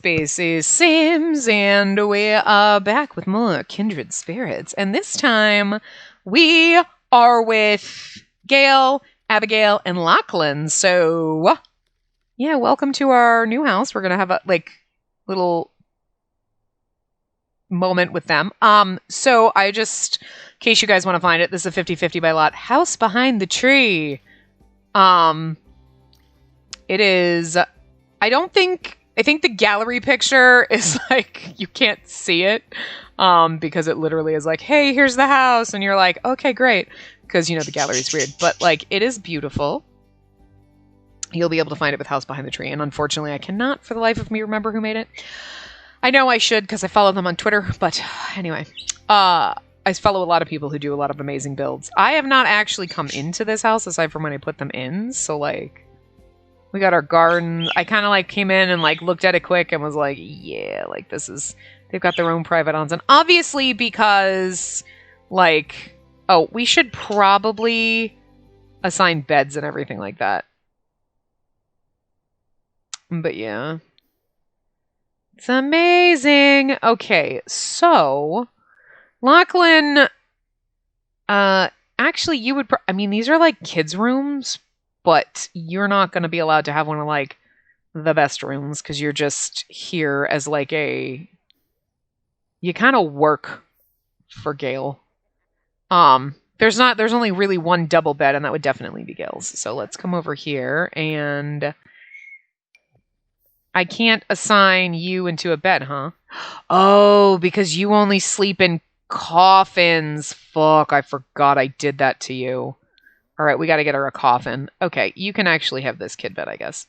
Spaces Sims, and we are back with more Kindred Spirits. And this time, we are with Gail, Abigail, and Lachlan. So, yeah, welcome to our new house. We're going to have a, little moment with them. So I just, in case you guys want to find it, this is a 50-50 by lot. House behind the tree. It is, I think the gallery picture is you can't see it, because it literally is hey, here's the house. And you're like, okay, great. Because, the gallery's weird. But, it is beautiful. You'll be able to find it with House Behind the Tree. And unfortunately, I cannot for the life of me remember who made it. I know I should because I follow them on Twitter. But anyway, I follow a lot of people who do a lot of amazing builds. I have not actually come into this house aside from when I put them in. So, we got our garden. I kind of came in and looked at it quick and was yeah, this is, they've got their own private onsen. Obviously because we should probably assign beds and everything like that. But yeah. It's amazing. Okay, so Lachlan, actually you would, these are kids' rooms, but you're not going to be allowed to have one of the best rooms because you're just here as you kind of work for Gail. There's only really one double bed, and that would definitely be Gail's. So let's come over here, and I can't assign you into a bed, huh? Oh, because you only sleep in coffins. Fuck, I forgot I did that to you. All right, we got to get her a coffin. Okay, you can actually have this kid bed, I guess.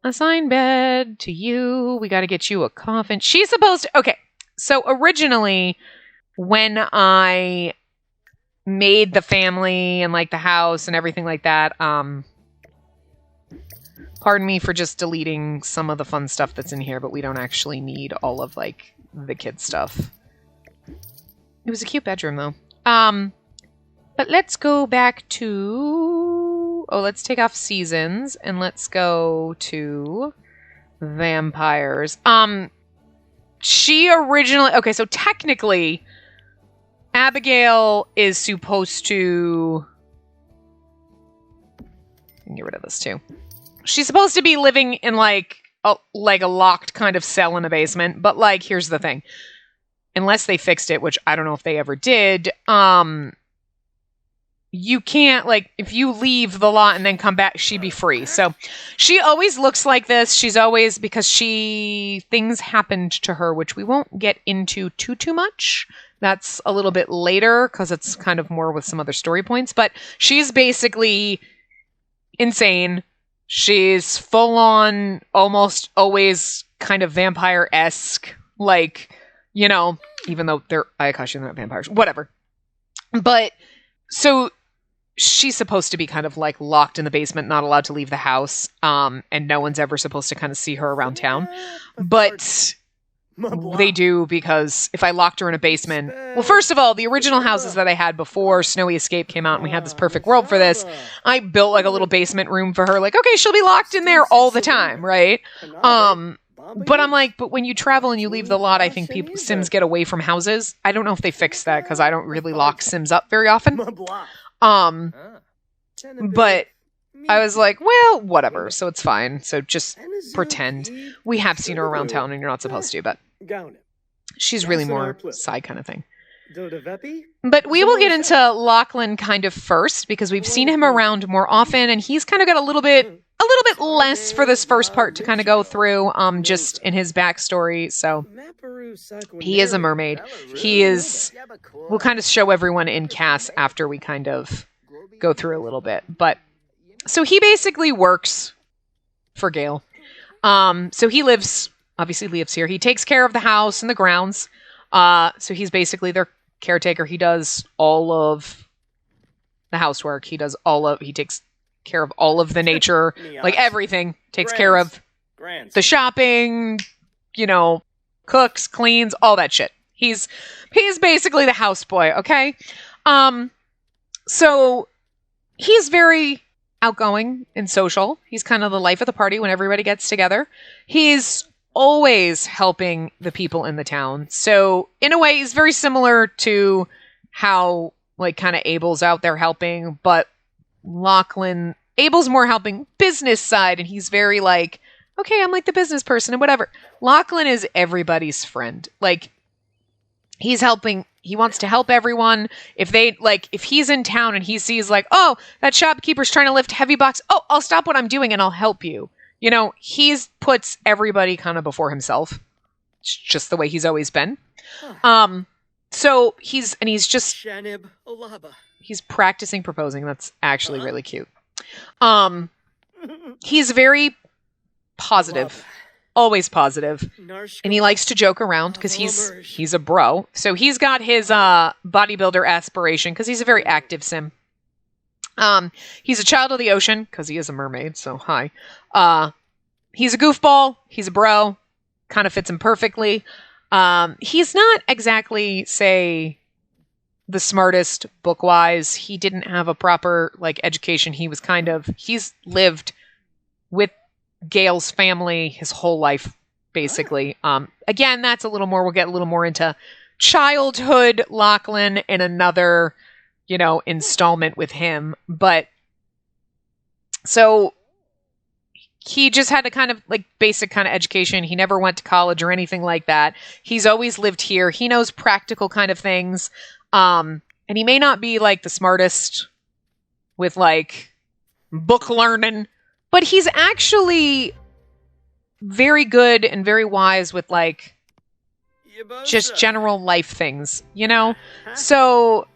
Assign bed to you. We got to get you a coffin. She's supposed to... Okay, so originally, when I made the family and, the house and everything like that, pardon me for just deleting some of the fun stuff that's in here, but we don't actually need all of, the kid stuff. It was a cute bedroom, though. But let's go back to... Oh, let's take off seasons, and let's go to vampires. She originally... Okay, so technically, Abigail is supposed to... I can get rid of this, too. She's supposed to be living in, a locked kind of cell in a basement, but, here's the thing. Unless they fixed it, which I don't know if they ever did, you can't, if you leave the lot and then come back, she'd be free. So she always looks like this. She's always, because things happened to her, which we won't get into too much. That's a little bit later, because it's kind of more with some other story points. But she's basically insane. She's full on, almost always kind of vampire-esque. Even though they're Ayakashi, they're not vampires. Whatever. But, so... she's supposed to be kind of locked in the basement, not allowed to leave the house, and no one's ever supposed to kind of see her around town. But they do, because if I locked her in a basement... Well, first of all, the original houses that I had before Snowy Escape came out and we had this perfect world for this, I built a little basement room for her. Okay, she'll be locked in there all the time, right? But I'm but when you travel and you leave the lot, I think Sims get away from houses. I don't know if they fixed that, because I don't really lock Sims up very often. But I was well, whatever, so it's fine. So just pretend. We have seen her around town and you're not supposed to, but she's really more side kind of thing. But we will get into Lachlan kind of first, because we've seen him around more often, and he's kind of got a little bit less for this first part to kind of go through, just in his backstory. So he is a mermaid. We'll kind of show everyone in Cass after we kind of go through a little bit. But so he basically works for Gail. So he obviously lives here. He takes care of the house and the grounds. So he's basically their caretaker. He does all of the housework. He takes care of all of the nature, everything. Takes care of the shopping, cooks, cleans, all that shit. He's basically the houseboy, okay? So he's very outgoing and social. He's kind of the life of the party when everybody gets together. He's always helping the people in the town. So in a way, he's very similar to how like kind of Abel's out there helping, but Abel's more helping business side, and he's very like, okay, I'm like the business person and whatever. Lachlan is everybody's friend. Like, he's helping, he wants to help everyone. If he's in town and he sees like, oh, that shopkeeper's trying to lift a heavy box. Oh, I'll stop what I'm doing and I'll help you. You know, puts everybody kind of before himself. It's just the way he's always been. So he's practicing proposing. That's actually really cute. He's very positive, always positive, and he likes to joke around because he's a bro. So he's got his bodybuilder aspiration because he's a very active sim. He's a child of the ocean because he is a mermaid. So hi. He's a goofball. He's a bro. Kind of fits him perfectly. He's not exactly, say, the smartest book-wise. He didn't have a proper like education. He's lived with Gail's family his whole life, basically. Again, that's we'll get a little more into childhood Lachlan in another, installment with him. But so he just had a kind of like basic kind of education. He never went to college or anything like that. He's always lived here. He knows practical kind of things. And he may not be like the smartest with like book learning, but he's actually very good and very wise with like just general life things, So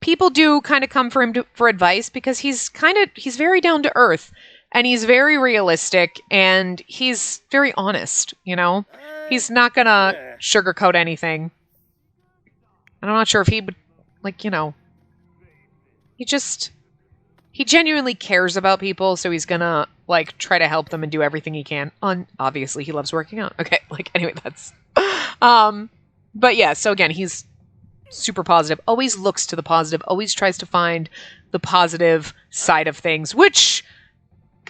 people do kind of come for him for advice because he's very down to earth and he's very realistic and he's very honest, He's not gonna sugarcoat anything. And I'm not sure if he would, he genuinely cares about people, so he's gonna, try to help them and do everything he can. Obviously, he loves working out. Okay, anyway, that's... But yeah, so again, he's super positive, always looks to the positive, always tries to find the positive side of things, which,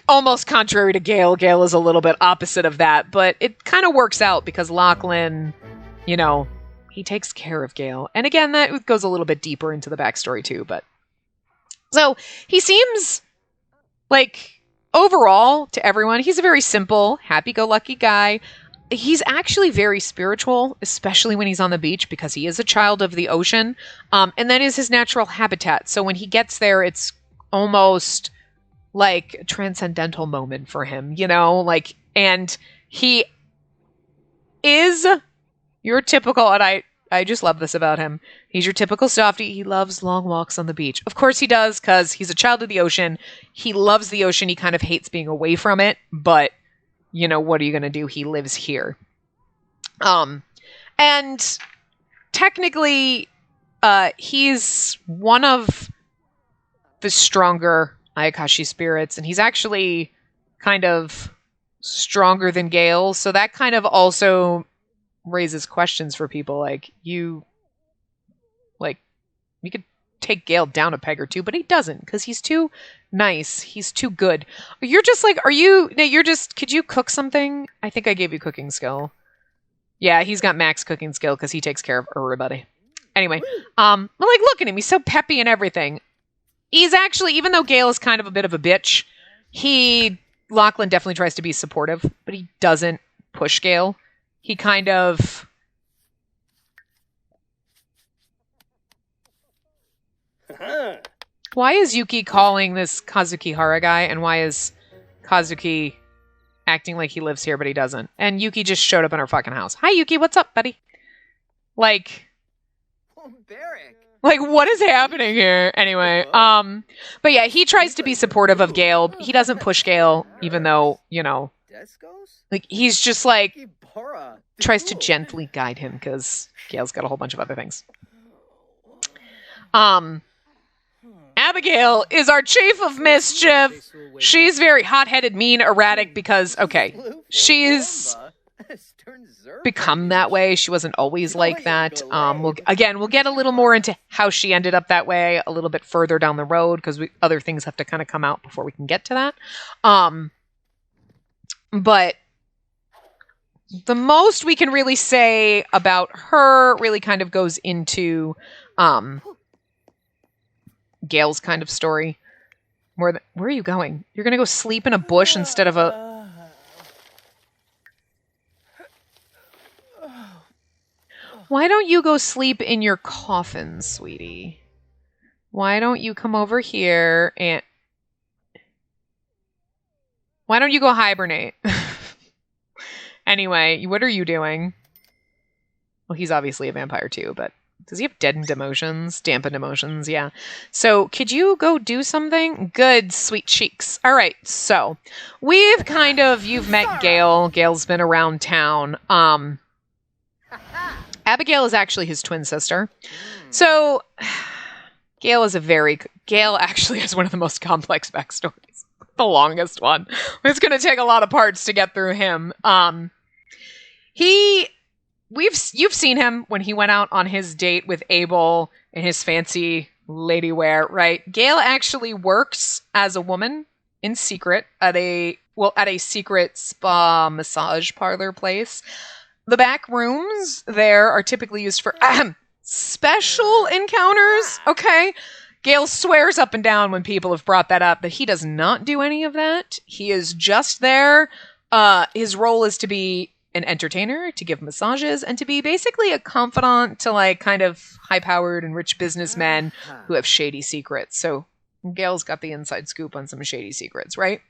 almost contrary to Gale is a little bit opposite of that, but it kind of works out because Lachlan, he takes care of Gale. And again, that goes a little bit deeper into the backstory too, but... So, he seems like, overall, to everyone, he's a very simple, happy-go-lucky guy. He's actually very spiritual, especially when he's on the beach, because he is a child of the ocean. And that is his natural habitat. So when he gets there, it's almost like a transcendental moment for him, and he is your typical, and I just love this about him. He's your typical softie. He loves long walks on the beach. Of course he does, because he's a child of the ocean. He loves the ocean. He kind of hates being away from it, but, what are you going to do? He lives here. And technically, he's one of the stronger Ayakashi spirits, and he's actually kind of stronger than Gale, so that kind of also raises questions for people, you could take Gale down a peg or two, but he doesn't, because he's too nice, he's too good. You're just could you cook something? I think I gave you cooking skill. Yeah, he's got max cooking skill, because he takes care of everybody. Anyway, look at him, he's so peppy and everything. He's actually, even though Gale is kind of a bit of a bitch, Lachlan definitely tries to be supportive, but he doesn't push Gale. He kind of... Why is Yuki calling this Kazuki Hara guy, and why is Kazuki acting like he lives here, but he doesn't? And Yuki just showed up in our fucking house. Hi, Yuki, what's up, buddy? What is happening here? Anyway, but yeah, he tries to be supportive of Gale. He doesn't push Gale, even though, he's just tries to gently guide him, because Gale's got a whole bunch of other things. Abigail is our chief of mischief. She's very hot-headed, mean, erratic, because, okay, she's become that way. She wasn't always like that. We'll get a little more into how she ended up that way a little bit further down the road, because other things have to kind of come out before we can get to that. But the most we can really say about her really kind of goes into Gale's kind of story. Where are you going? You're going to go sleep in a bush instead of a... Why don't you go sleep in your coffin, sweetie? Why don't you come over here and... Why don't you go hibernate? Anyway, what are you doing? Well, he's obviously a vampire too, but does he have deadened emotions? Dampened emotions, yeah. So, could you go do something? Good, sweet cheeks. All right, so you've met Gale. Gale's been around town. Abigail is actually his twin sister. So, Gale actually has one of the most complex backstories. The longest one. It's going to take a lot of parts to get through him. You've seen him when he went out on his date with Abel in his fancy lady wear, right? Gale actually works as a woman in secret at a secret spa massage parlor place. The back rooms there are typically used for special encounters, okay? Gale swears up and down when people have brought that up that he does not do any of that. He is just there. His role is to be an entertainer, to give massages, and to be basically a confidant to like kind of high-powered and rich businessmen who have shady secrets. So Gale's got the inside scoop on some shady secrets, right?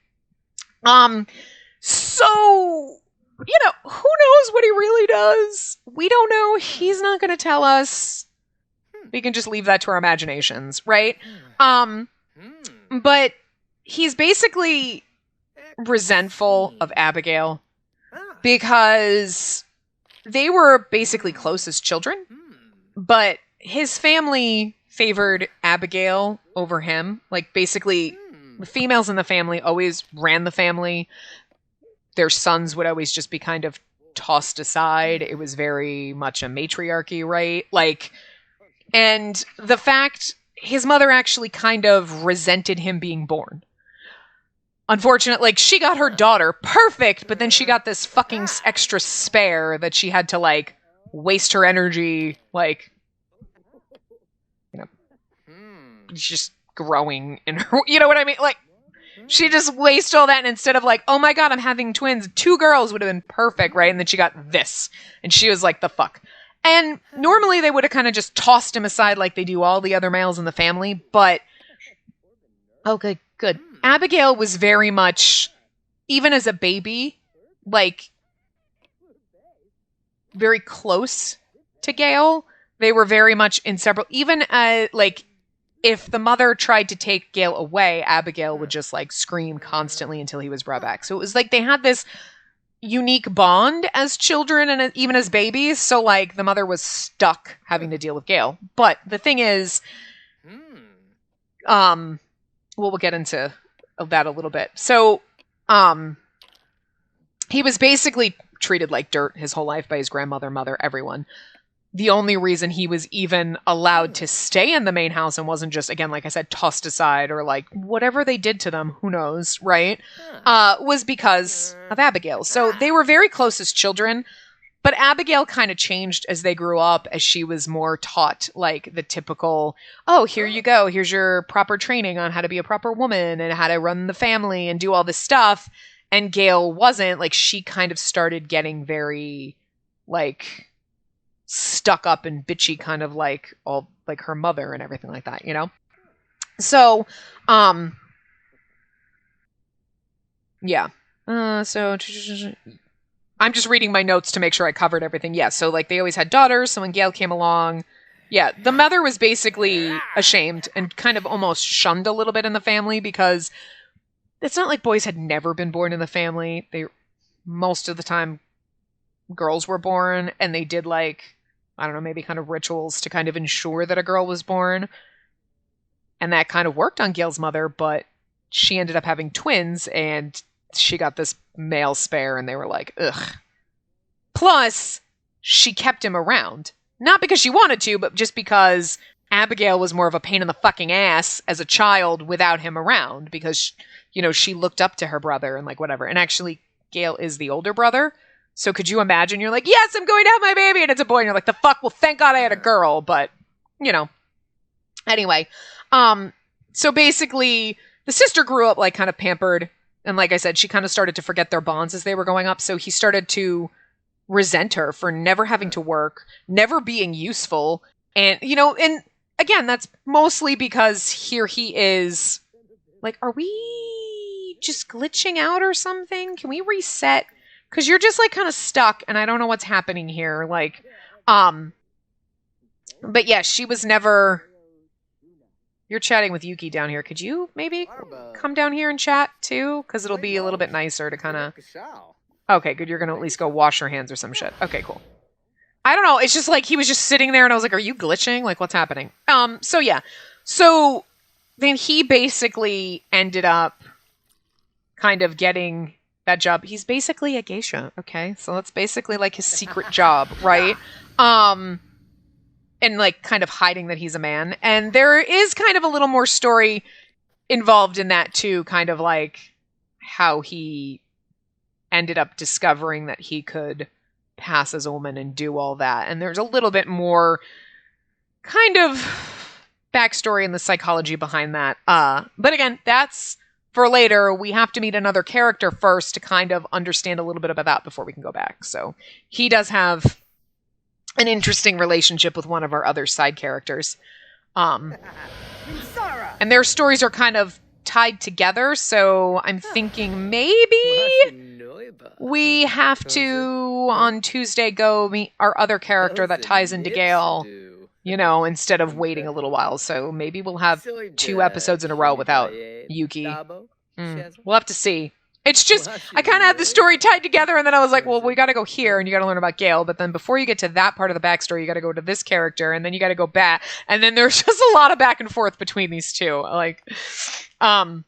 So, who knows what he really does? We don't know. He's not going to tell us. We can just leave that to our imaginations, right? But he's basically resentful of Abigail because they were basically close as children, but his family favored Abigail over him. Like, basically, the females in the family always ran the family. Their sons would always just be kind of tossed aside. It was very much a matriarchy, right? Like, and the fact his mother actually kind of resented him being born. Unfortunately, like, she got her daughter perfect, but then she got this fucking extra spare that she had to, like, waste her energy, like, just growing in her, you know what I mean? Like, she just wasted all that, and instead of like, oh my god, I'm having twins, 2 girls would have been perfect, right? And then she got this, and she was like, the fuck. And normally they would have kind of just tossed him aside like they do all the other males in the family, but... Oh, good. Abigail was very much, even as a baby, like, very close to Gale. They were very much inseparable. Even, like, if the mother tried to take Gale away, Abigail would just, like, scream constantly until he was brought back. So it was like they had this unique bond as children and even as babies. So, like, the mother was stuck having to deal with Gale. But the thing is, we'll get into that a little bit. So, he was basically treated like dirt his whole life by his grandmother, mother, everyone. The only reason he was even allowed to stay in the main house and wasn't just, again, like I said, tossed aside or like whatever they did to them, who knows, right? Was because of Abigail. So they were very close as children, but Abigail kind of changed as they grew up, as she was more taught like the typical, oh, here you go. Here's your proper training on how to be a proper woman and how to run the family and do all this stuff. And Gale wasn't. Like, she kind of started getting very, like, stuck up and bitchy, kind of like all like her mother and everything like that, So, yeah. So I'm just reading my notes to make sure I covered everything. Yeah. So like they always had daughters. So when Gale came along, yeah, the mother was basically ashamed and kind of almost shunned a little bit in the family because it's not like boys had never been born in the family. Most of the time girls were born, and they did like, I don't know, maybe kind of rituals to kind of ensure that a girl was born. And that kind of worked on Gale's mother, but she ended up having twins, and she got this male spare, and they were like, ugh. Plus, she kept him around. Not because she wanted to, but just because Abigail was more of a pain in the fucking ass as a child without him around, because, she looked up to her brother and like whatever. And actually, Gale is the older brother. So could you imagine? You're like, yes, I'm going to have my baby, and it's a boy, and you're like, the fuck? Well, thank God I had a girl, but, you know. Anyway, so basically, the sister grew up, like, kind of pampered, and like I said, she kind of started to forget their bonds as they were going up, so he started to resent her for never having to work, never being useful, and, you know, and again, that's mostly because here he is, like, are we just glitching out or something? Can we reset? Because you're just, like, kind of stuck, and I don't know what's happening here. Like, but yeah, she was never... You're chatting with Yuki down here. Could you maybe come down here and chat, too? Because it'll be a little bit nicer to kind of... Okay, good. You're going to at least go wash your hands or some shit. Okay, cool. I don't know. It's just, like, he was just sitting there, and I was like, are you glitching? Like, what's happening? So, yeah. So, then he basically ended up kind of getting... that job. He's basically a geisha, okay? So that's basically like his secret job, right? And like kind of hiding that he's a man. And there is kind of a little more story involved in that too, kind of like how he ended up discovering that he could pass as a woman and do all that. And there's a little bit more kind of backstory and the psychology behind that. But again, that's for later. We have to meet another character first to kind of understand a little bit about that before we can go back. So he does have an interesting relationship with one of our other side characters. And their stories are kind of tied together. So I'm thinking maybe we have to, on Tuesday, go meet our other character that ties into Gale, you know, instead of waiting a little while. So maybe we'll have 2 episodes in a row without Yuki. We'll have to see. It's just, I kind of had the story tied together, and then I was like, well, we got to go here, and you got to learn about Gale. But then before you get to that part of the backstory, you got to go to this character, and then you got to go back. And then there's just a lot of back and forth between these two. Like, but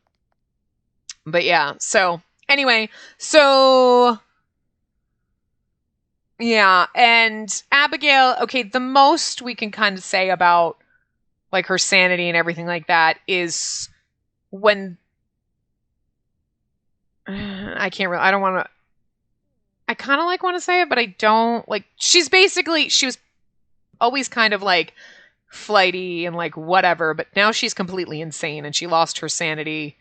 yeah. So anyway, so yeah. And Abigail, okay, the most we can kind of say about like her sanity and everything like that is when I don't want to, I kind of like want to say it, but I don't. Like, she was always kind of like flighty and like whatever, but now she's completely insane and she lost her sanity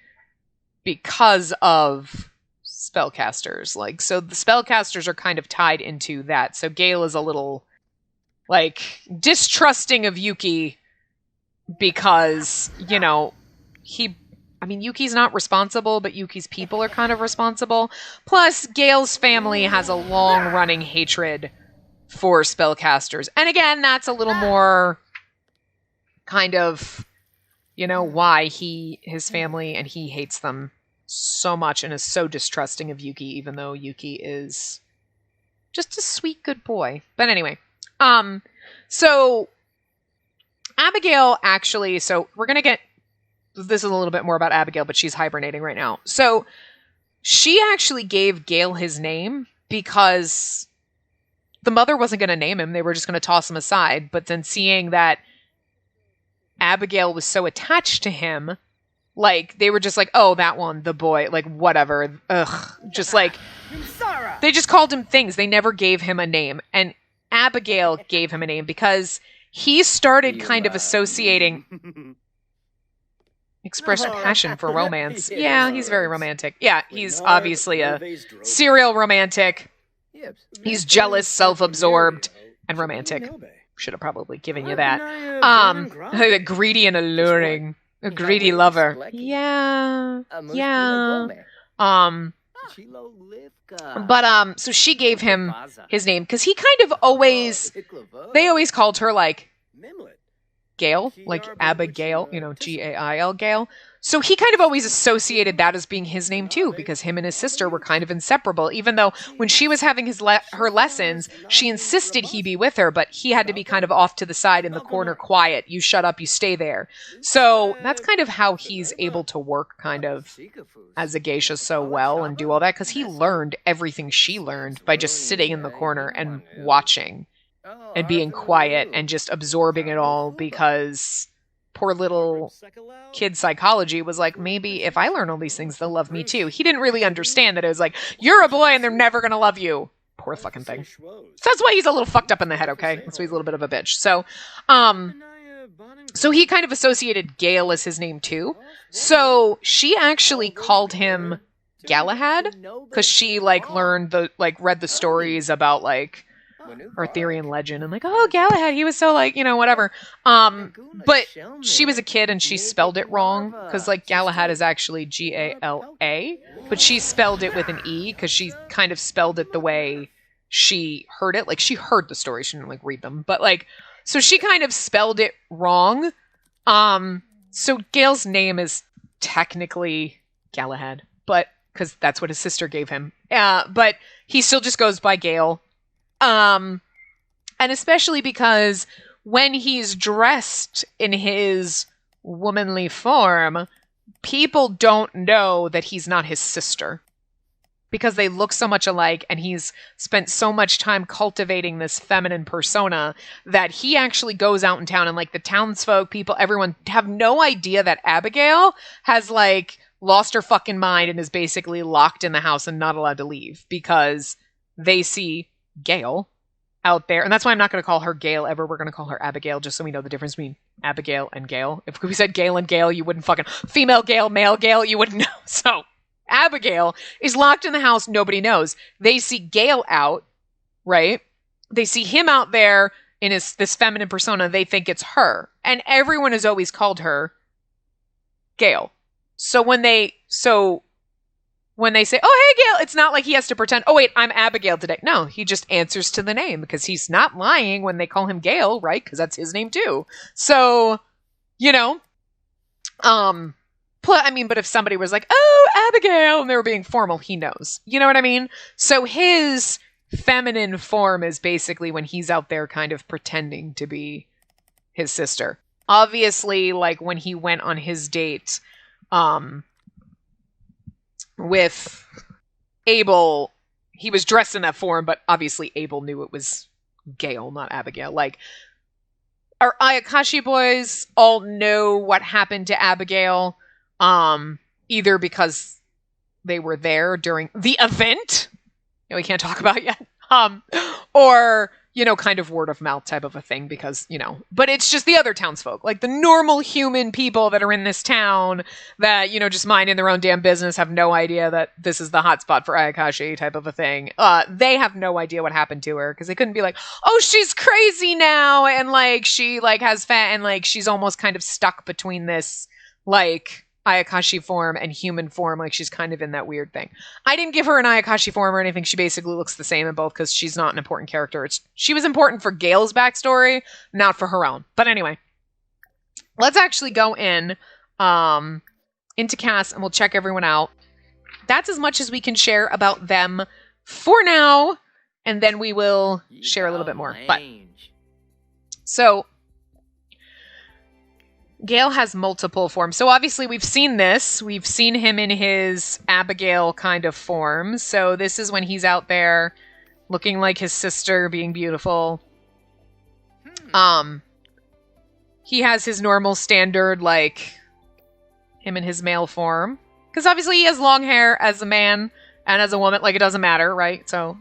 because of spellcasters. Like, so the spellcasters are kind of tied into that. So Gale is a little like distrusting of Yuki because, you know, Yuki's not responsible, but Yuki's people are kind of responsible. Plus, Gale's family has a long-running hatred for spellcasters. And again, that's a little more kind of, you know, why his family, and he hates them so much and is so distrusting of Yuki, even though Yuki is just a sweet, good boy. But anyway, so Abigail actually, so we're going to get, this is a little bit more about Abigail, but she's hibernating right now. So she actually gave Gale his name because the mother wasn't going to name him. They were just going to toss him aside. But then seeing that Abigail was so attached to him, like, they were just like, oh, that one, the boy, like, whatever. Ugh. Just like, they just called him things. They never gave him a name. And Abigail gave him a name because he started kind of associating... Express passion for romance. Yeah, he's very romantic. Yeah, he's obviously a serial romantic. He's jealous, self-absorbed, and romantic. Should have probably given you that. Greedy and alluring. A greedy lover. Yeah. Yeah. So she gave him his name because he kind of they always called her like Gale, like Abigail, you know, Gail, Gale. So he kind of always associated that as being his name too, because him and his sister were kind of inseparable, even though when she was having her lessons, she insisted he be with her, but he had to be kind of off to the side in the corner, quiet. You shut up, you stay there. So that's kind of how he's able to work kind of as a geisha so well and do all that, because he learned everything she learned by just sitting in the corner and watching and being quiet and just absorbing it all, because poor little kid psychology was like, maybe if I learn all these things, they'll love me too. He didn't really understand that it was like, you're a boy and they're never going to love you. Poor fucking thing. So that's why he's a little fucked up in the head, okay? That's why he's a little bit of a bitch. So he kind of associated Gale as his name too. So she actually called him Galahad because she like read the stories about like Arthurian legend and like, oh, Galahad, he was so like, whatever. But she was a kid and she spelled it wrong because like Galahad is actually Gala, but she spelled it with an E because she kind of spelled it the way she heard it. Like she heard the story, she didn't like read them, but like, so she kind of spelled it wrong. So Gale's name is technically Galahad, but because that's what his sister gave him. But he still just goes by Gale. And especially because when he's dressed in his womanly form, people don't know that he's not his sister. Because they look so much alike and he's spent so much time cultivating this feminine persona that he actually goes out in town and like the townsfolk, people, everyone have no idea that Abigail has like lost her fucking mind and is basically locked in the house and not allowed to leave because they see Gale out there. And that's why I'm not going to call her Gale ever. We're going to call her Abigail just so we know the difference between Abigail and Gale. If we said Gale and Gale, you wouldn't fucking... Female Gale, male Gale, you wouldn't know. So Abigail is locked in the house. Nobody knows. They see Gale out, right? They see him out there in this feminine persona. They think it's her. And everyone has always called her Gale. So when they say, oh, hey, Gale, it's not like he has to pretend, oh, wait, I'm Abigail today. No, he just answers to the name because he's not lying when they call him Gale, right? Because that's his name too. So, but if somebody was like, oh, Abigail, and they were being formal, he knows. You know what I mean? So his feminine form is basically when he's out there kind of pretending to be his sister. Obviously, like when he went on his date, with Abel, he was dressed in that form, but obviously Abel knew it was Gale, not Abigail. Like, our Ayakashi boys all know what happened to Abigail, either because they were there during the event, we can't talk about yet, or, kind of word of mouth type of a thing because, but it's just the other townsfolk, like the normal human people that are in this town that, just minding their own damn business, have no idea that this is the hotspot for Ayakashi type of a thing. They have no idea what happened to her because they couldn't be like, oh, she's crazy now. And like, she like has fat and like, she's almost kind of stuck between this, like, Ayakashi form and human form. Like she's kind of in that weird thing. I didn't give her an Ayakashi form or anything. She basically looks the same in both because she's not an important character. She was important for Gale's backstory, not for her own. But anyway, let's actually go into cast and we'll check everyone out. That's as much as we can share about them for now. And then we will share a little bit more. But so Gale has multiple forms. So obviously we've seen this. We've seen him in his Abigail kind of form. So this is when he's out there looking like his sister, being beautiful. He has his normal standard, like, him in his male form. Because obviously he has long hair as a man and as a woman. Like, it doesn't matter, right? So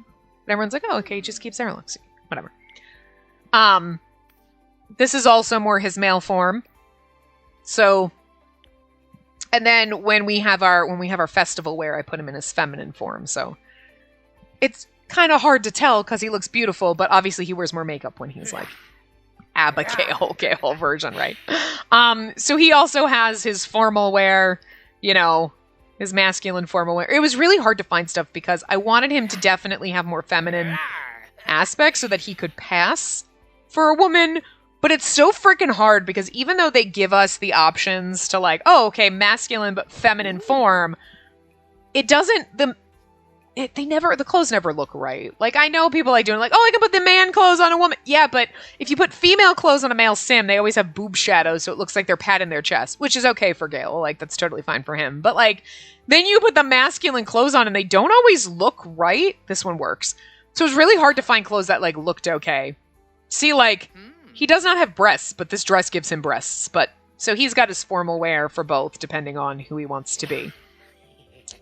everyone's like, oh, okay, he just keeps hair long. Whatever. This is also more his male form. So, and then when we have our festival wear, I put him in his feminine form. So it's kind of hard to tell because he looks beautiful, but obviously he wears more makeup when he's like Abigail Gale version, right? So he also has his formal wear, his masculine formal wear. It was really hard to find stuff because I wanted him to definitely have more feminine aspects so that he could pass for a woman. But it's so freaking hard because even though they give us the options to like, oh, okay, masculine but feminine form, it doesn't, the clothes never look right. Like, I know people like doing like, oh, I can put the man clothes on a woman. Yeah, but if you put female clothes on a male sim, they always have boob shadows, so it looks like they're patting their chest, which is okay for Gale. Like, that's totally fine for him. But like, then you put the masculine clothes on and they don't always look right. This one works. So it's really hard to find clothes that like looked okay. See, like, he does not have breasts, but this dress gives him breasts. But so he's got his formal wear for both, depending on who he wants to be.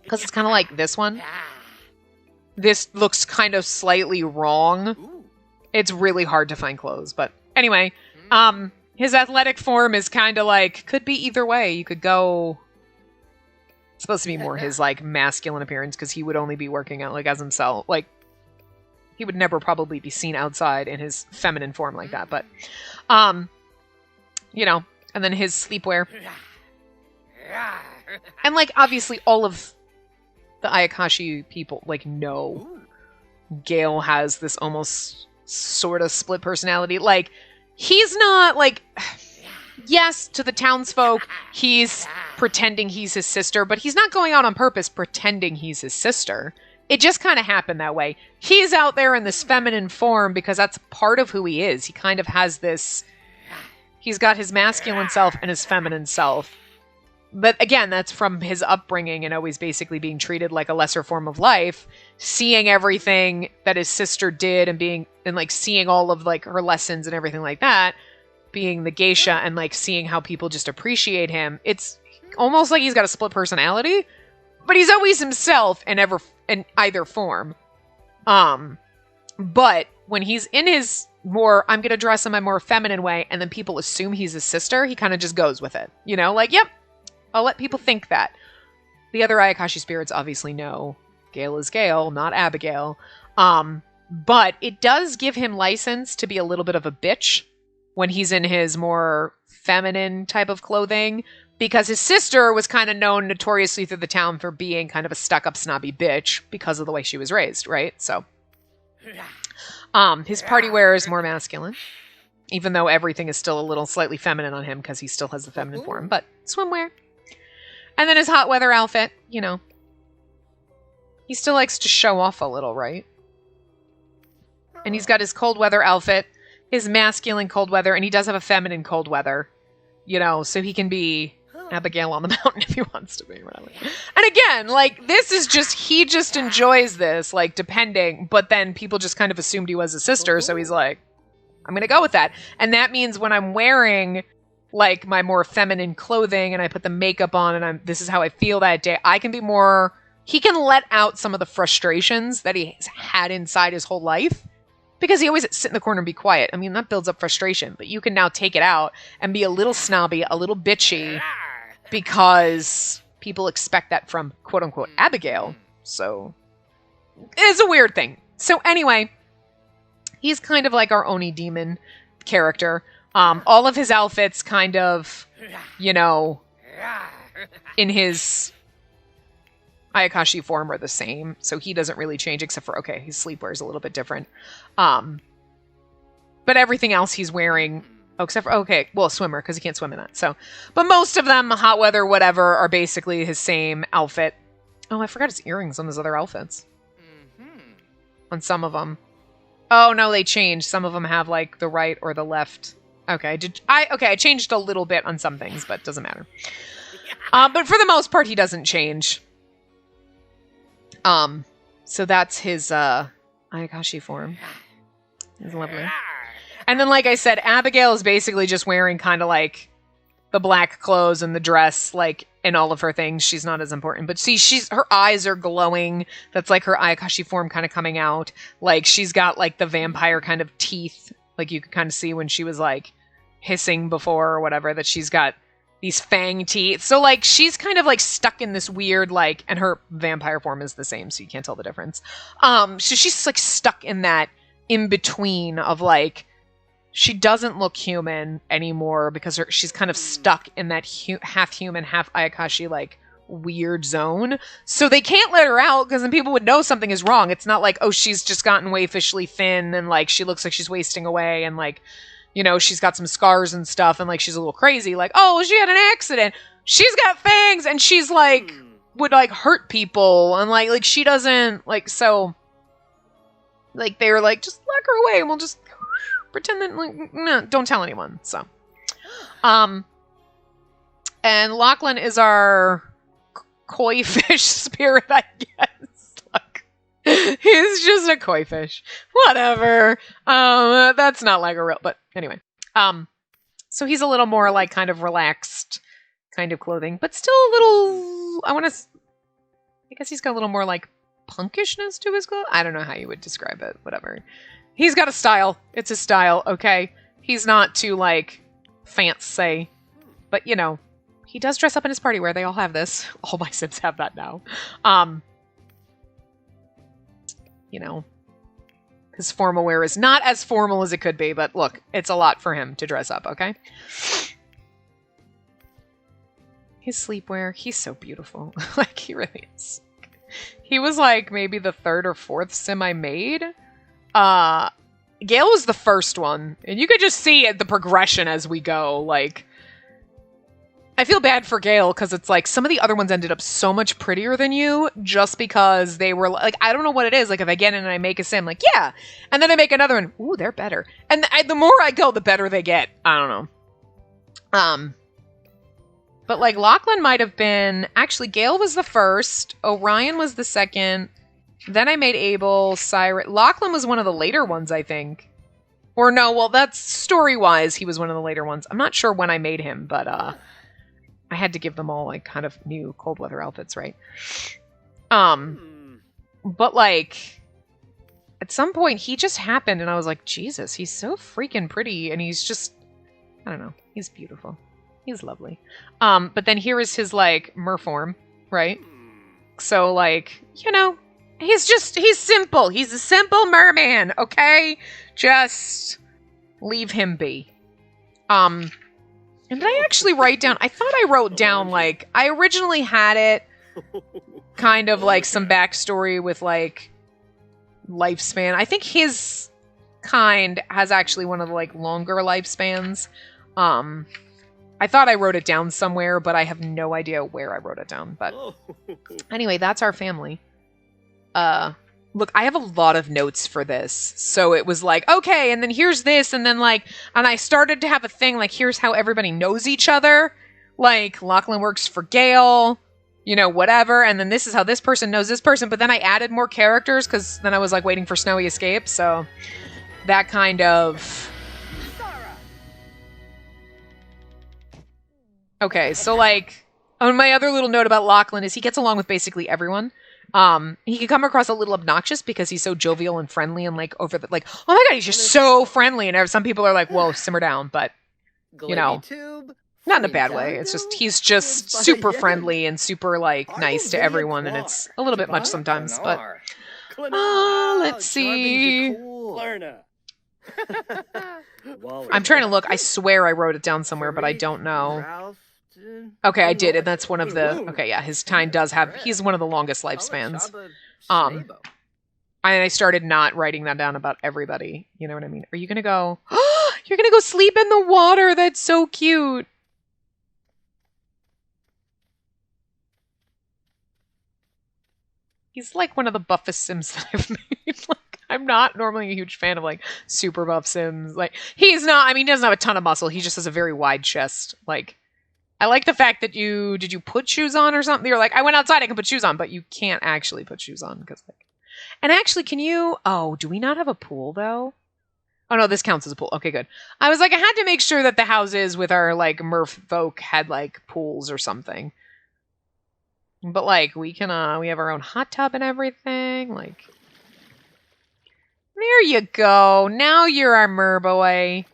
Because it's kind of like this one. this looks kind of slightly wrong. It's really hard to find clothes, but anyway, his athletic form is kind of like, could be either way. You could go, it's supposed to be more his like masculine appearance, because he would only be working out like as himself. Like, he would never probably be seen outside in his feminine form like that, but, you know, and then his sleepwear. And like, obviously all of the Ayakashi people like know Gale has this almost sort of split personality. Like, he's not like, yes, to the townsfolk, he's pretending he's his sister, but he's not going out on purpose pretending he's his sister. It just kind of happened that way. He's out there in this feminine form because that's part of who he is. He kind of has this, he's got his masculine self and his feminine self. But again, that's from his upbringing and always basically being treated like a lesser form of life, seeing everything that his sister did and like seeing all of like her lessons and everything like that, being the geisha and like seeing how people just appreciate him. It's almost like he's got a split personality, but he's always himself in either form. But when he's in his more, I'm going to dress in my more feminine way, and then people assume he's his sister, he kind of just goes with it. You know, like, yep, I'll let people think that. The other Ayakashi spirits obviously know Gale is Gale, not Abigail. But it does give him license to be a little bit of a bitch when he's in his more feminine type of clothing, because his sister was kind of known notoriously through the town for being kind of a stuck-up, snobby bitch because of the way she was raised, right? So, his party wear is more masculine, even though everything is still a little slightly feminine on him because he still has the feminine form, but swimwear. And then his hot weather outfit, you know. He still likes to show off a little, right? And he's got his cold weather outfit, his masculine cold weather, and he does have a feminine cold weather, you know, so he can be Abigail on the mountain if he wants to be. Whatever. And again, like, this is just, he just enjoys this, like, depending, but then people just kind of assumed he was a sister, so he's like, I'm gonna go with that. And that means when I'm wearing like my more feminine clothing and I put the makeup on and this is how I feel that day, I can be more, he can let out some of the frustrations that he's had inside his whole life, because he always sit in the corner and be quiet. I mean, that builds up frustration, but you can now take it out and be a little snobby, a little bitchy, because people expect that from quote unquote Abigail. So it's a weird thing. So anyway, he's kind of like our Oni demon character. All of his outfits kind of, you know, in his Ayakashi form are the same. So he doesn't really change except for, okay, his sleepwear is a little bit different. But everything else he's wearing, except for, okay, well, swimmer, because he can't swim in that. So, but most of them, hot weather, whatever, are basically his same outfit. Oh, I forgot his earrings on his other outfits. On some of them. Oh, no, they changed. Some of them have, like, the right or the left. Okay, I changed a little bit on some things, but it doesn't matter. But for the most part, he doesn't change. So that's his, Ayakashi form. It's lovely. And then, like I said, Abigail is basically just wearing kind of, like, the black clothes and the dress, like, in all of her things. She's not as important. But see, her eyes are glowing. That's, like, her Ayakashi form kind of coming out. Like, she's got, like, the vampire kind of teeth. Like, you could kind of see when she was, like, hissing before or whatever, that she's got these fang teeth. So, like, she's kind of, like, stuck in this weird, like, and her vampire form is the same, so you can't tell the difference. So she's, like, stuck in that in-between of, like, she doesn't look human anymore because she's kind of stuck in that half-human, half-Ayakashi, like, weird zone. So they can't let her out because then people would know something is wrong. It's not like, oh, she's just gotten wayfishly thin and, like, she looks like she's wasting away and, like, you know, she's got some scars and stuff and, like, she's a little crazy. Like, oh, she had an accident. She's got fangs and she's, like, would, like, hurt people and, like, she doesn't, like, so, like, they were like, just lock her away and we'll just pretend that, like, no, don't tell anyone. So, and Lachlan is our koi fish spirit, I guess. Like, he's just a koi fish. Whatever. That's not like a real, but anyway. So he's a little more like kind of relaxed kind of clothing, but still a little, I guess he's got a little more like punkishness to his clothes. I don't know how you would describe it. Whatever. He's got a style. It's his style, okay? He's not too, like, fancy. But, you know, he does dress up in his party wear. They all have this. All my Sims have that now. You know, his formal wear is not as formal as it could be, but look, it's a lot for him to dress up, okay? His sleepwear, he's so beautiful. Like, he really is. He was, like, maybe the 3rd or 4th Sim I made. Gale was the first one, and you could just see the progression as we go, like... I feel bad for Gale, because it's like, some of the other ones ended up so much prettier than you, just because they were, like, I don't know what it is, like, if I get in and I make a Sim, like, yeah! And then I make another one, ooh, they're better. And the more I go, the better they get. I don't know. But, like, Lachlan might have been... Actually, Gale was the first, Orion was the second, then I made Abel, Cyrus... Lachlan was one of the later ones, I think. Or no, well, that's story-wise, he was one of the later ones. I'm not sure when I made him, but, I had to give them all, like, kind of new cold weather outfits, right? But, like, at some point, he just happened, and I was like, Jesus, he's so freaking pretty, and he's just, I don't know, he's beautiful. He's lovely. But then here is his, like, merform, right? So, like, you know, he's simple. He's a simple merman, okay? Just leave him be. And did I actually write down... I thought I wrote down, like... I originally had it kind of, like, some backstory with, like, lifespan. I think his kind has actually one of the, like, longer lifespans. I thought I wrote it down somewhere, but I have no idea where I wrote it down. But anyway, that's our family. Look, I have a lot of notes for this. So it was like, okay, and then here's this, and then like, and I started to have a thing like, here's how everybody knows each other. Like, Lachlan works for Gale, you know, whatever. And then this is how this person knows this person. But then I added more characters because then I was like waiting for Snowy Escape. So that kind of... Okay, so like, on my other little note about Lachlan is he gets along with basically everyone. He can come across a little obnoxious because he's so jovial and friendly and like over the, like, oh my god, he's just so friendly. And some people are like, whoa, simmer down. But, you know, not in a bad way. It's just, he's just super friendly and super like nice to everyone. And it's a little bit much sometimes, but, let's see. I'm trying to look. I swear I wrote it down somewhere, but I don't know. Okay, I did, and that's one of the... Okay, yeah, his time does have... He's one of the longest lifespans. I started not writing that down about everybody. You know what I mean? Are you gonna go... You're gonna go sleep in the water! That's so cute! He's like one of the buffest Sims that I've made. Like, I'm not normally a huge fan of, like, super buff Sims. Like, he's not... I mean, he doesn't have a ton of muscle. He just has a very wide chest. Like... I like the fact that did you put shoes on or something? You're like, I went outside, I can put shoes on, but you can't actually put shoes on because, like, and actually, can you, do we not have a pool though? Oh no, this counts as a pool. Okay, good. I was like, I had to make sure that the houses with our, like, Murph folk had, like, pools or something. But, like, we can, we have our own hot tub and everything, like, there you go. Now you're our mer boy.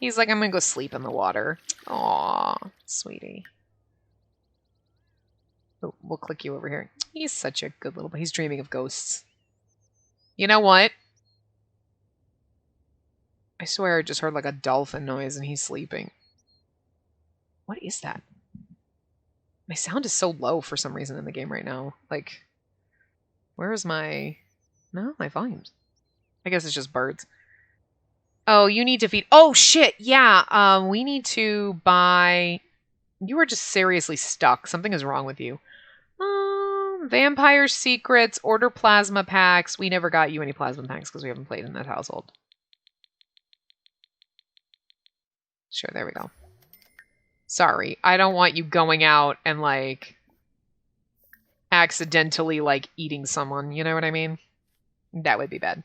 He's like, I'm gonna go sleep in the water. Aw, sweetie. Oh, we'll click you over here. He's such a good little boy. He's dreaming of ghosts. You know what? I swear I just heard like a dolphin noise and he's sleeping. What is that? My sound is so low for some reason in the game right now. Like, where is my... No, my volumes. I guess it's just birds. Oh, you need to feed... Oh, shit! Yeah, we need to buy... You are just seriously stuck. Something is wrong with you. Vampire secrets, order plasma packs. We never got you any plasma packs because we haven't played in that household. Sure, there we go. Sorry, I don't want you going out and, like, accidentally, like, eating someone. You know what I mean? That would be bad.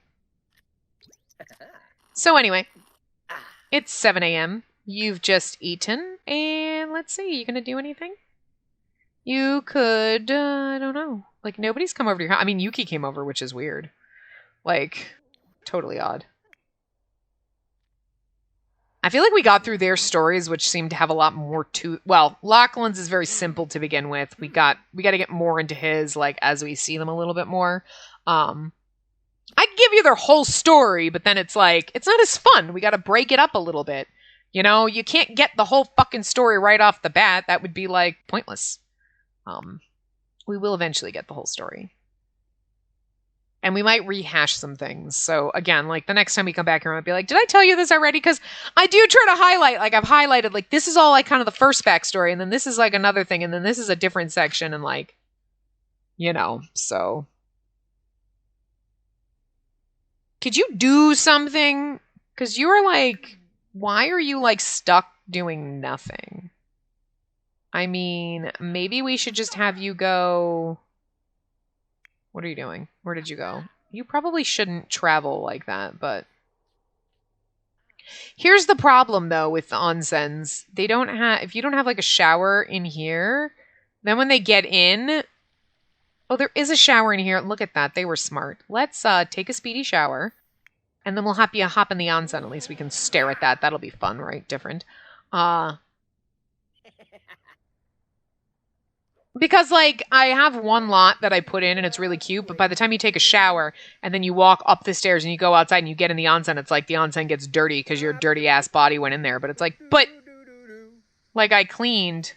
So anyway, it's 7 a.m. You've just eaten, and let's see, you gonna do anything? You could, I don't know. Like, nobody's come over to your house. I mean, Yuki came over, which is weird. Like, totally odd. I feel like we got through their stories, which seem to have a lot more to. Well, Lachlan's is very simple to begin with. We got to get more into his, like, as we see them a little bit more. I give you their whole story, but then it's like it's not as fun. We got to break it up a little bit. You know, you can't get the whole fucking story right off the bat. That would be like pointless. We will eventually get the whole story. And we might rehash some things. So again, like the next time we come back here, I might be like, did I tell you this already? Because I do try to highlight, like I've highlighted, like this is all like kind of the first backstory. And then this is like another thing. And then this is a different section. And like, you know, so. Could you do something? Because you were like, why are you like stuck doing nothing? I mean, maybe we should just have you go. What are you doing? Where did you go? You probably shouldn't travel like that, but... Here's the problem, though, with the onsens. They don't have... If you don't have, like, a shower in here, then when they get in... Oh, there is a shower in here. Look at that. They were smart. Let's take a speedy shower, and then we'll hop in the onsen. At least we can stare at that. That'll be fun, right? Different. Because, like, I have one lot that I put in, and it's really cute, but by the time you take a shower, and then you walk up the stairs, and you go outside, and you get in the onsen, it's like the onsen gets dirty, because your dirty-ass body went in there. But it's like, but, like, I cleaned,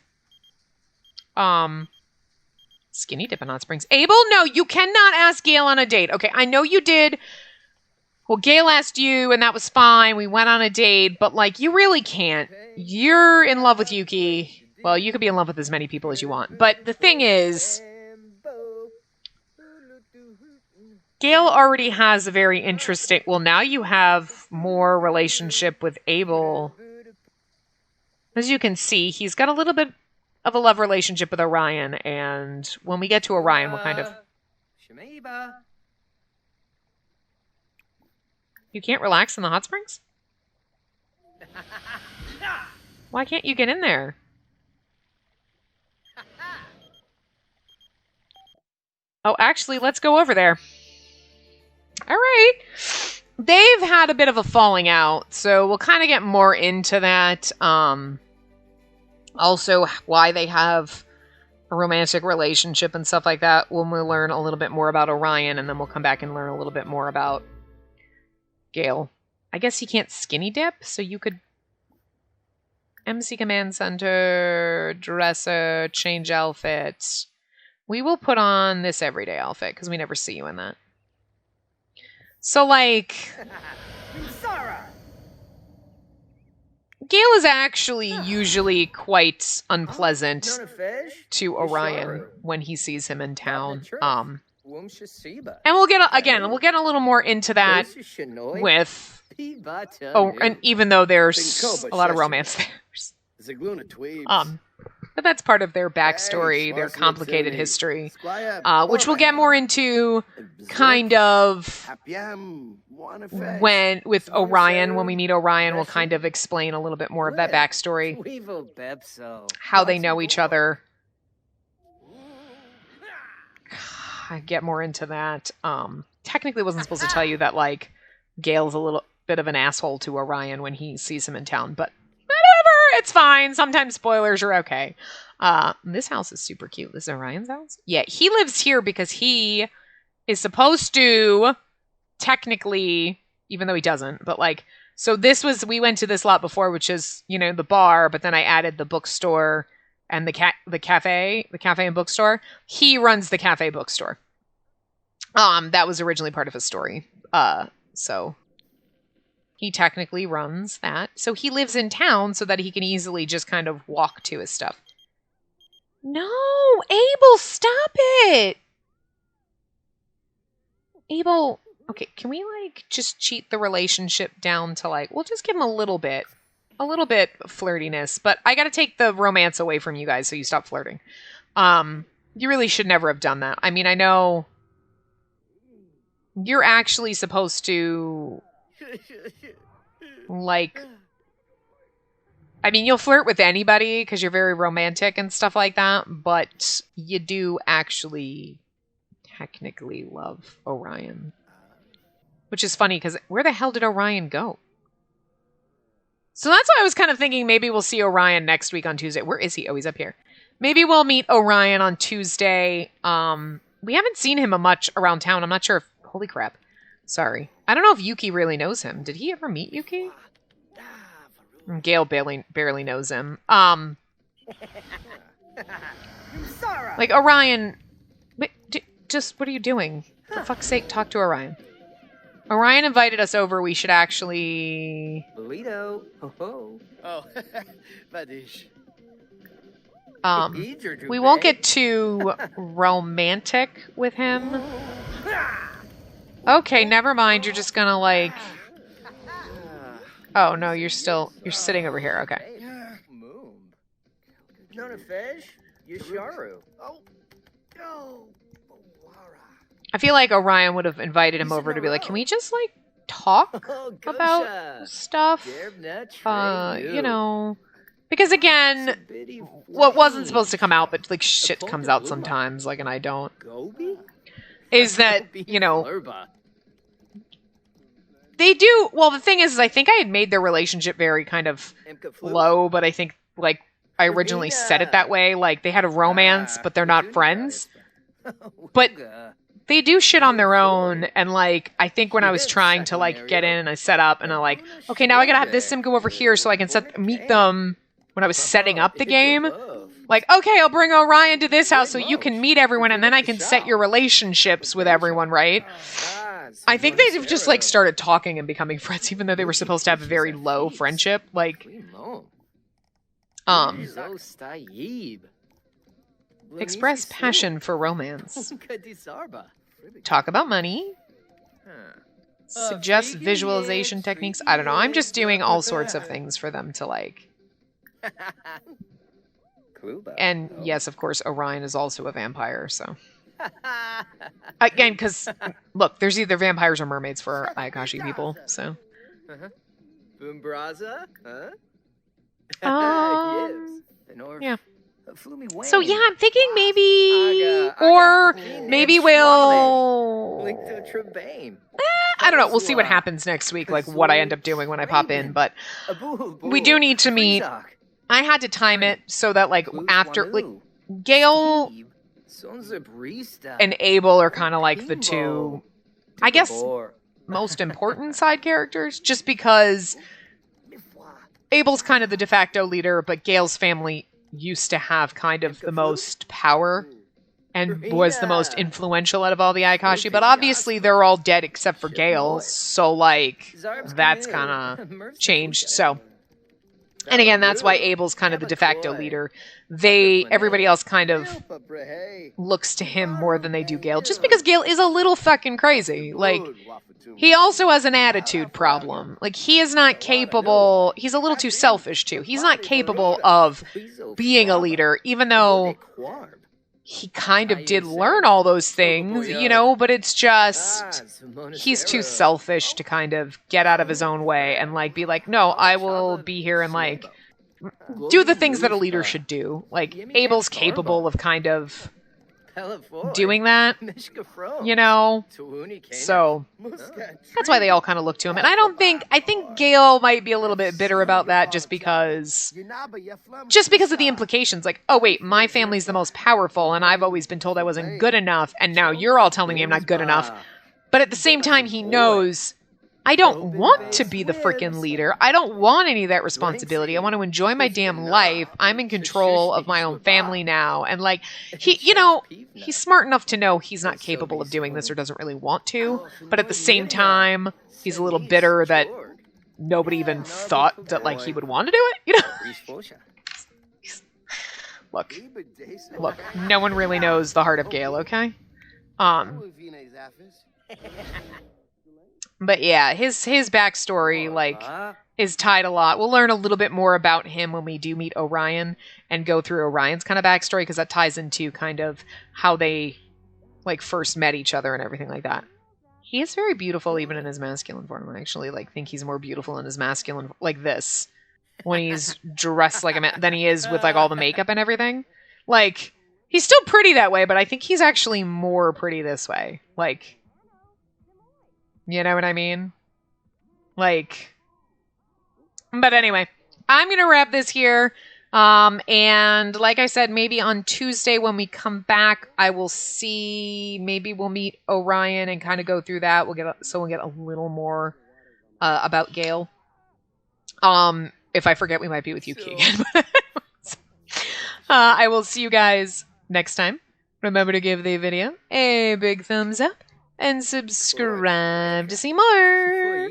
skinny dip in hot springs. Abel, no, you cannot ask Gail on a date. Okay, I know you did. Well, Gail asked you, and that was fine. We went on a date, but, like, you really can't. You're in love with Yuki. Well, you could be in love with as many people as you want. But the thing is, Gail already has a very interesting... Well, now you have more relationship with Abel. As you can see, he's got a little bit of a love relationship with Orion. And when we get to Orion, we'll kind of... You can't relax in the hot springs? Why can't you get in there? Oh, actually, let's go over there. All right. They've had a bit of a falling out, so we'll kind of get more into that. Also, why they have a romantic relationship and stuff like that when we learn a little bit more about Orion, and then we'll come back and learn a little bit more about Gale. I guess he can't skinny dip, so you could... MC Command Center, dresser, change outfit... We will put on this everyday outfit, because we never see you in that. So, like... Gale is actually usually quite unpleasant to Orion when he sees him in town. And we'll get, we'll get a little more into that with... Oh, and even though there's a lot of romance there. But that's part of their backstory, their complicated history, which we'll get more into kind of with Orion. When we meet Orion, we'll kind of explain a little bit more of that backstory, how they know each other. I get more into that. Technically, wasn't supposed to tell you that, like, Gale's a little bit of an asshole to Orion when he sees him in town, but it's fine. Sometimes spoilers are okay. This house is super cute. This is Orion's house? Yeah, he lives here because he is supposed to, technically, even though he doesn't, but like, so this was, we went to this lot before, which is, you know, the bar, but then I added the bookstore and the cafe and bookstore. He runs the cafe bookstore. That was originally part of his story. So... He technically runs that. So he lives in town so that he can easily just kind of walk to his stuff. No! Abel, stop it! Abel, okay, can we, like, just cheat the relationship down to, like, we'll just give him a little bit of flirtiness, but I gotta take the romance away from you guys so you stop flirting. You really should never have done that. I mean, I know you're actually supposed to... like, I mean, you'll flirt with anybody because you're very romantic and stuff like that, but you do actually technically love Orion. Which is funny because where the hell did Orion go? So that's why I was kind of thinking maybe we'll see Orion next week on Tuesday. Where is he? Oh, he's up here. Maybe we'll meet Orion on Tuesday. We haven't seen him much around town. I'm not sure if... Holy crap. Sorry. I don't know if Yuki really knows him. Did he ever meet Yuki? Gale barely knows him. Like, Orion... Just, what are you doing? For fuck's sake, talk to Orion. Orion invited us over. We should actually... Bolito. Oh. Badish. We won't get too romantic with him. Okay, never mind. You're just gonna, like... Oh, no, you're sitting over here. Okay. I feel like Orion would have invited him over to be like, can we just, like, talk about stuff? You know... Because, again, what wasn't supposed to come out, but, like, shit comes out sometimes, like, and I don't, is that, you know, they do... Well, the thing is I think I had made their relationship very kind of low, but I think, like, I originally said it that way. Like, they had a romance, but they're not friends. But... they do shit on their own, and, like, I think when I was trying to, like, get in and I set up, and I'm like, okay, now I gotta have this sim go over here so I can meet them when I was setting up the game. Like, okay, I'll bring Orion to this house so you can meet everyone, and then I can set your relationships with everyone, right? I think they've just, like, started talking and becoming friends, even though they were supposed to have a very low friendship. Like, express passion for romance. Talk about money. Suggest visualization techniques. I don't know. I'm just doing all sorts of things for them to, like... And, yes, of course, Orion is also a vampire, so... Again, because, look, there's either vampires or mermaids for Ayakashi people, so... Yeah. So yeah, I'm thinking maybe, or maybe we'll... I don't know, we'll see what happens next week, like what I end up doing when I pop in, but we do need to meet. I had to time it so that, like, after, like, Gale and Abel are kind of like the two, I guess, most important side characters, just because Abel's kind of the de facto leader, but Gale's family used to have kind of the most power and was the most influential out of all the Ayakashi, but obviously they're all dead except for Gale, so, like, that's kind of changed, so... And again, that's why Abel's kind of the de facto leader. Everybody else kind of looks to him more than they do Gale, just because Gale is a little fucking crazy. Like, he also has an attitude problem. Like, he is not capable, he's a little too selfish too. He's not capable of being a leader, even though he kind of did learn all those things, you know, but it's just, he's too selfish to kind of get out of his own way and, like, be like, no, I will be here and, like, do the things that a leader should do. Like, Abel's capable of kind of doing that, you know? So, that's why they all kind of look to him. And I think Gale might be a little bit bitter about that just because of the implications. Like, oh wait, my family's the most powerful and I've always been told I wasn't good enough and now you're all telling me I'm not good enough. But at the same time, he knows I don't want to be the freaking leader. I don't want any of that responsibility. I want to enjoy my damn life. I'm in control of my own family now. And, like, he's smart enough to know he's not capable of doing this or doesn't really want to. But at the same time, he's a little bitter that nobody even thought that, like, he would want to do it, you know? Look, no one really knows the heart of Gale, okay? But yeah, his backstory, like, is tied a lot. We'll learn a little bit more about him when we do meet Orion and go through Orion's kind of backstory, because that ties into kind of how they, like, first met each other and everything like that. He is very beautiful even in his masculine form. I actually, like, think he's more beautiful in his masculine, like this. when he's dressed like a man than he is with like all the makeup and everything. Like, he's still pretty that way, but I think he's actually more pretty this way. Like, you know what I mean? Like, but anyway, I'm going to wrap this here. And like I said, maybe on Tuesday when we come back, I will see, maybe we'll meet Orion and kind of go through that. We'll get a little more, about Gale. If I forget, we might be with you, Keegan. I will see you guys next time. Remember to give the video a big thumbs up and subscribe to see more.